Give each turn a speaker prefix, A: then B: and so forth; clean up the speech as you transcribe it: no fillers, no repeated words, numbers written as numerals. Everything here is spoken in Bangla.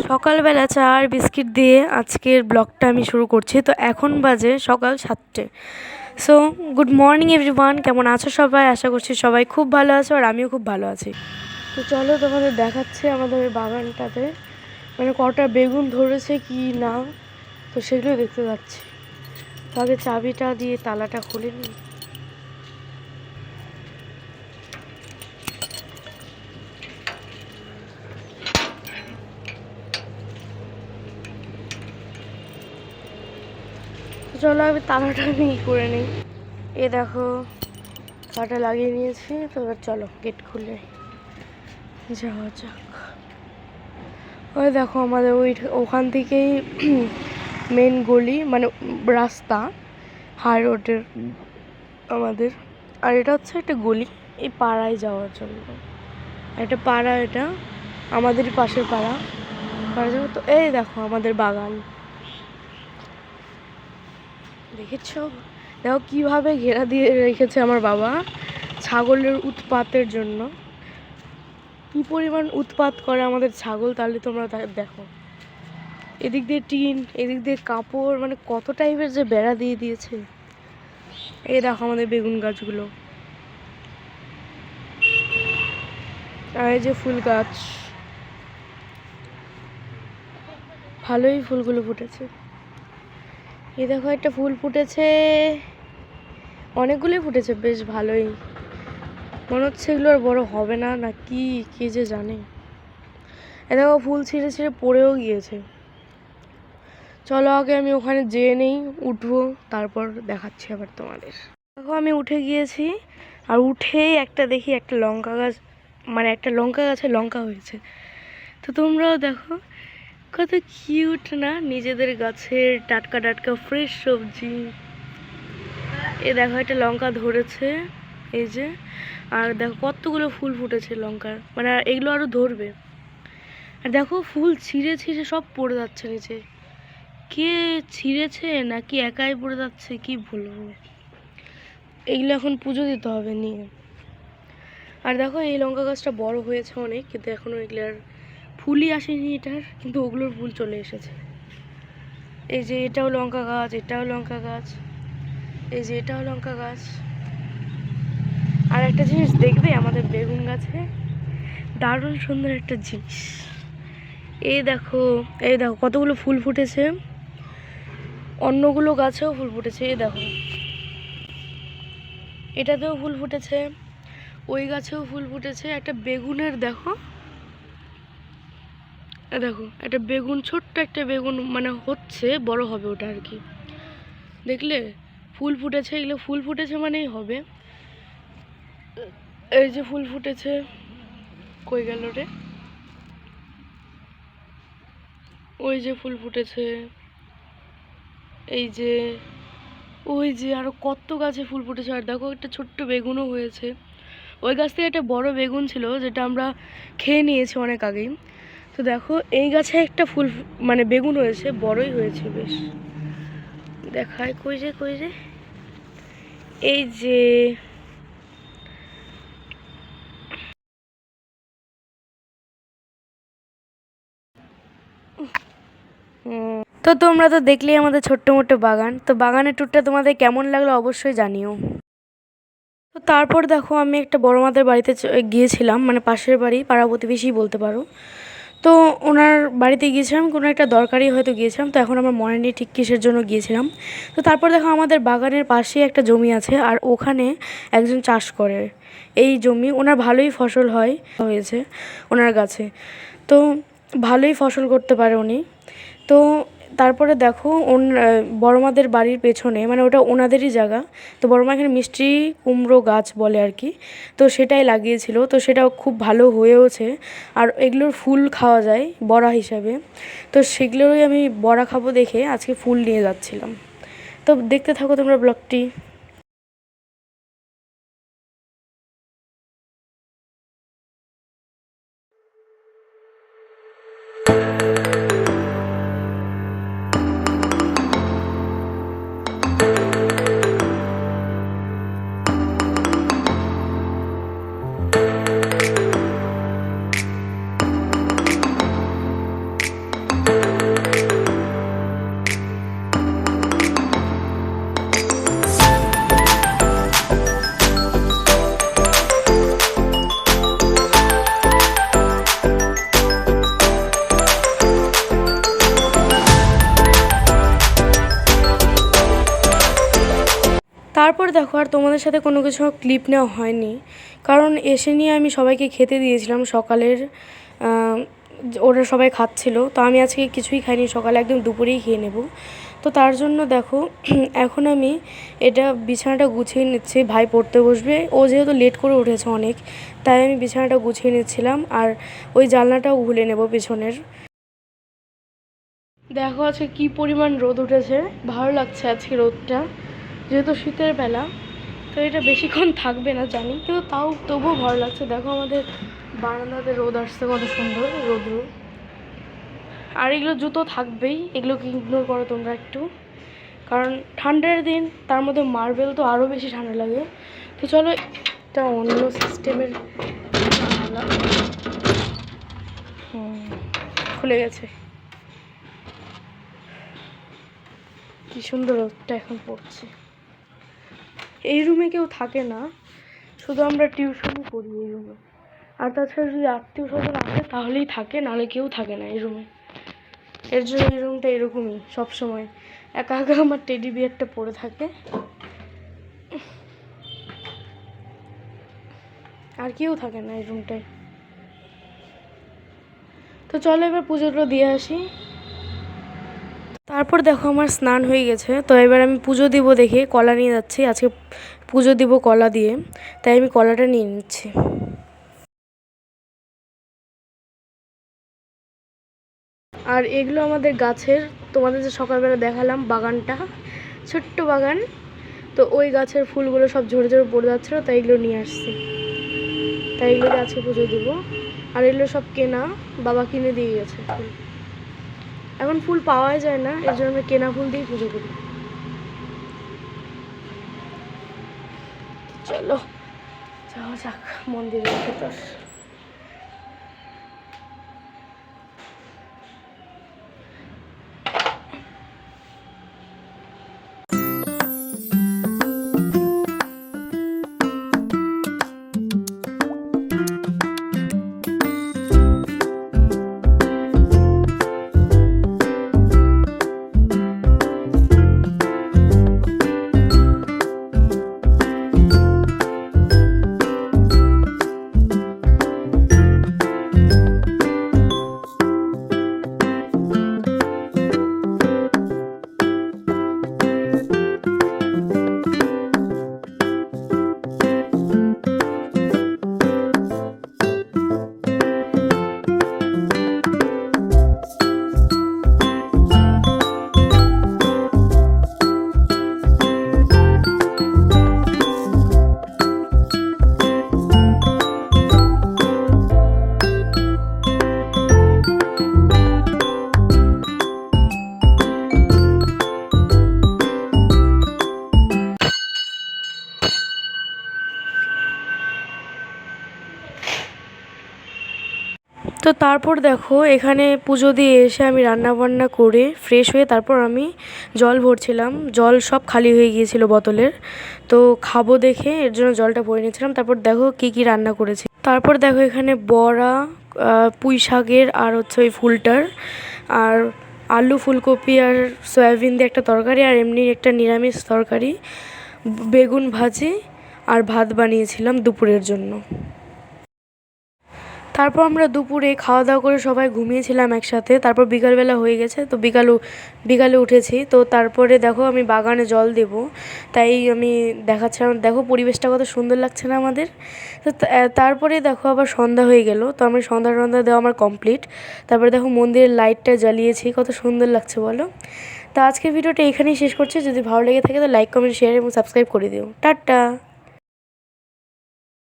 A: সকালবেলা চা আর বিস্কিট দিয়ে আজকের ব্লগটা আমি শুরু করছি। তো এখন বাজে সকাল 7টে। সো গুড মর্নিং এভরিওয়ান, কেমন আছো সবাই? আশা করছি সবাই খুব ভালো আছো আর আমিও খুব ভালো আছি। তো চলো তোমাদের দেখাচ্ছে আমাদের বাগানটাতে মানে কটা বেগুন ধরেছে কি না, তো সেগুলো দেখতে যাচ্ছি। তো আগে চাবিটা দিয়ে তালাটা খুলে নিই। চলো আমি তালাটা আমি করে নিই। এ দেখো তালাটা লাগিয়ে নিয়েছি, তো এবার চলো গেট খুলে যাওয়া যাক। ওই দেখো আমাদের ওখান থেকেই মেন গলি মানে রাস্তা, হাই রোডের আমাদের। আর এটা হচ্ছে একটা গলি এই পাড়ায় যাওয়ার জন্য, একটা পাড়া, এটা আমাদেরই পাশের পাড়া যাবো। তো এই দেখো আমাদের বাগান, দেখেছো? দেখো কিভাবে ঘেরা দিয়ে রেখেছে আমার বাবা ছাগলের উৎপাতের জন্য। কি পরিমাণ উৎপাত করে আমাদের ছাগল, তাহলে তোমরা দেখো। এদিক দিয়ে টিন, এদিক দিয়ে কাপড়, মানে কত টাইপের যে বেড়া দিয়ে দিয়েছে। এই দেখো আমাদের বেগুন গাছগুলো, আর এই যে ফুল গাছ, ভালোই ফুলগুলো ফুটেছে। এই দেখো একটা ফুল ফুটেছে, অনেকগুলোই ফুটেছে, বেশ ভালোই। মনে হচ্ছে এগুলো আর বড় হবে না, না কি কে যে জানে। এ দেখো ফুল ছিঁড়ে ছিঁড়ে পড়েও গিয়েছে। চলো আগে আমি ওখানে যেয়ে নেই, উঠবো, তারপর দেখাচ্ছি আবার তোমাদের। দেখো আমি উঠে গিয়েছি, আর উঠেই একটা দেখি একটা লঙ্কা গাছ, মানে একটা লঙ্কা গাছে লঙ্কা হয়েছে। তো তোমরাও দেখো কত কিউট না, নিজেদের গাছের টাটকা টাটকা ফ্রেশ সবজি। এ দেখো একটা লঙ্কা ধরেছে, এই যে। আর দেখো কতগুলো ফুল ফুটেছে লঙ্কার, মানে এগুলো আরো ধরবে। আর দেখো ফুল ছিঁড়ে ছিঁড়ে সব পড়ে যাচ্ছে নিচে। কে ছিঁড়েছে নাকি একাই পড়ে যাচ্ছে কি বলবো। এইগুলো এখন পুজো দিতে হবে নিয়ে। আর দেখো এই লঙ্কা গাছটা বড় হয়েছে অনেক, কিন্তু এখনো এগুলার ফুলই আসেনি এটার, কিন্তু ওগুলোর ফুল চলে এসেছে। এই যে এটাও লঙ্কা গাছ, এটাও লঙ্কা গাছ, এই যে এটাও লঙ্কা গাছ। আর একটা জিনিস দেখবে আমাদের বেগুন গাছে, দারুণ সুন্দর একটা জিনিস। এই দেখো, এই দেখো কতগুলো ফুল ফুটেছে, অন্যগুলো গাছেও ফুল ফুটেছে। এই দেখো এটাতেও ফুল ফুটেছে, ওই গাছেও ফুল ফুটেছে। একটা বেগুনের দেখো, দেখো একটা বেগুন, ছোট্ট একটা বেগুন, মানে হচ্ছে বড় হবে ওটা আর কি। দেখলে ফুল ফুটেছে, এগুলো ফুল ফুটেছে মানেই হবে। এই যে ফুল ফুটেছে, কই গেল রে, ওই যে ফুল ফুটেছে, এই যে, ওই যে আরো কত গাছে ফুল ফুটেছে। আর দেখো একটা ছোট্ট বেগুনও হয়েছে। ওই গাছ থেকে একটা বড় বেগুন ছিল যেটা আমরা খেয়ে নিয়েছি অনেক আগেই। তো দেখো এই গাছে একটা ফুল মানে বেগুন হয়েছে, বড়ই হয়েছে বেশ। দেখায় কই যে, কই যে, এই যে। তো তোমরা তো দেখলেই আমাদের ছোট্ট মোট্ট বাগান। তো বাগানের ট্যুরটা তোমাদের কেমন লাগলো অবশ্যই জানিও। তো তারপর দেখো আমি একটা বড় মাদের বাড়িতে গিয়েছিলাম, মানে পাশের বাড়ি, পাড়া প্রতিবেশী বলতে পারো। তো ওনার বাড়িতে গিয়েছিলাম, কোনো একটা দরকারি হয়তো গিয়েছিলাম, তো এখন আমার মনে নেই ঠিক কিসের জন্য গিয়েছিলাম। তো তারপর দেখো আমাদের বাগানের পাশেই একটা জমি আছে, আর ওখানে একজন চাষ করে এই জমি। ওনার ভালোই ফসল হয়েছে ওনার গাছে, তো ভালোই ফসল করতে পারে উনি। তো তারপরে দেখো বড়মাদের বাড়ির পেছনে, মানে ওটা ওনাদেরই জায়গা। তো বড়মা এখানে মিষ্টি কুমড়ো গাছ বলে আর কি, তো সেটাই লাগিয়েছিল। তো সেটা খুব ভালো হয়েওছে, আর এগুলোর ফুল খাওয়া যায় বড়া হিসাবে। তো সেগুলোরই আমি বড়া খাবো দেখে আজকে ফুল নিয়ে যাচ্ছিলাম। তো দেখতে থাকো তোমরা ব্লগটি। দেখো আর তোমাদের সাথে কোনো কিছু ক্লিপ নেওয়া হয়নি, কারণ এসে নিয়ে আমি সবাইকে খেতে দিয়েছিলাম সকালের। ওরা সবাই খাচ্ছিল, তো আমি আজকে কিছুই খাইনি, সকালে একদম দুপুরেই খেয়ে নেব। তো তার জন্য দেখো এখন আমি এটা বিছানাটা গুছিয়ে নিচ্ছি। ভাই পড়তে বসবে, ও যেহেতু লেট করে উঠেছে অনেক, তাই আমি বিছানাটা গুছিয়ে নিচ্ছিলাম। আর ওই জানলাটাও খুলে নেব পেছনের। দেখো আজকে কি পরিমাণ রোদ উঠেছে, ভালো লাগছে আজকে রোদটা, যেহেতু শীতের বেলা। তো এটা বেশিক্ষণ থাকবে না জানি, কিন্তু তবুও ভালো লাগছে। দেখো আমাদের বারান্দাতে রোদ আসছে, কত সুন্দর রোদ্র। আর এগুলো জুতো থাকবেই, এগুলোকে ইগনোর করো তোমরা একটু, কারণ ঠান্ডার দিন, তার মধ্যে মার্বেল তো আরও বেশি ঠান্ডা লাগে। তো চলো, এটা অন্য সিস্টেমের খুলে গেছে। কি সুন্দর রোদটা এখন পড়ছে। এই রুমে কেউ থাকে না, শুধু আমরা টিউশনই করি এই রুমে। আর তাছাড়া যদি আত্মীয় স্বজন আসে তাহলেই থাকে, নাহলে কেউ থাকে না এই রুমে। এর জন্য এই রুমটা এরকমই সবসময়, একা একা আমার টেডি বিয়ারটা পড়ে থাকে, আর কেউ থাকে না এই রুমটায়। তো চলো এবার পুজোটা দিয়ে আসি। তারপর দেখো আমার স্নান হয়ে গেছে, তো এবার আমি পুজো দিব দেখে কলা নিয়ে যাচ্ছি। আজকে পুজো দিব কলা দিয়ে, তাই আমি কলাটা নিয়ে নিচ্ছি। আর এগুলো আমাদের গাছের, তোমাদের যে সকালবেলা দেখালাম বাগানটা, ছোট্ট বাগান, তো ওই গাছের ফুলগুলো সব ঝরে ঝরে পড়ে যাচ্ছিলো, তাই এগুলো নিয়ে আসছি। তাই এগুলোকে আজকে পুজো দিব। আর এগুলো সব কেনা, বাবা কিনে দিয়ে গেছে ফুল। এখন ফুল পাওয়াই যায় না, এর জন্য আমি কেনা ফুল দিয়েই পুজো করি। চলো যাওয়া যাক মন্দিরের ভেতর। তো তারপর দেখো এখানে পুজো দিয়ে এসে আমি রান্না বান্না করে ফ্রেশ হয়ে তারপর আমি জল ভরছিলাম। জল সব খালি হয়ে গিয়েছিল বোতলের, তো খাবো দেখে এর জন্য জলটা ভরে নিয়েছিলাম। তারপর দেখো কি কি রান্না করেছি। তারপর দেখো এখানে বড়া, পুঁই শাকের আর হচ্ছে ওই ফুলটার, আর আলু ফুলকপি আর সয়াবিন দিয়ে একটা তরকারি, আর এমনি একটা নিরামিষ তরকারি, বেগুন ভাজি আর ভাত বানিয়েছিলাম দুপুরের জন্য। তারপর আমরা দুপুরে খাওয়া দাওয়া করে সবাই ঘুমিয়েছিলাম একসাথে। তারপর বিকালবেলা হয়ে গেছে, তো বিকালে উঠেছি। তো তারপরে দেখো আমি বাগানে জল দেব, তাই আমি দেখাচ্ছিলাম। দেখো পরিবেশটা কত সুন্দর লাগছে না আমাদের। তো তারপরে দেখো আবার সন্ধ্যা হয়ে গেল, তো আমি সন্ধ্যা দেওয়া আমার কমপ্লিট। তারপরে দেখো মন্দিরের লাইটটা জ্বালিয়েছি, কত সুন্দর লাগছে বলো। তো আজকের ভিডিওটা এখানেই শেষ করছি। যদি ভালো লেগে থাকে তো লাইক কমেন্ট শেয়ার এবং সাবস্ক্রাইব করে দিও। টাটা।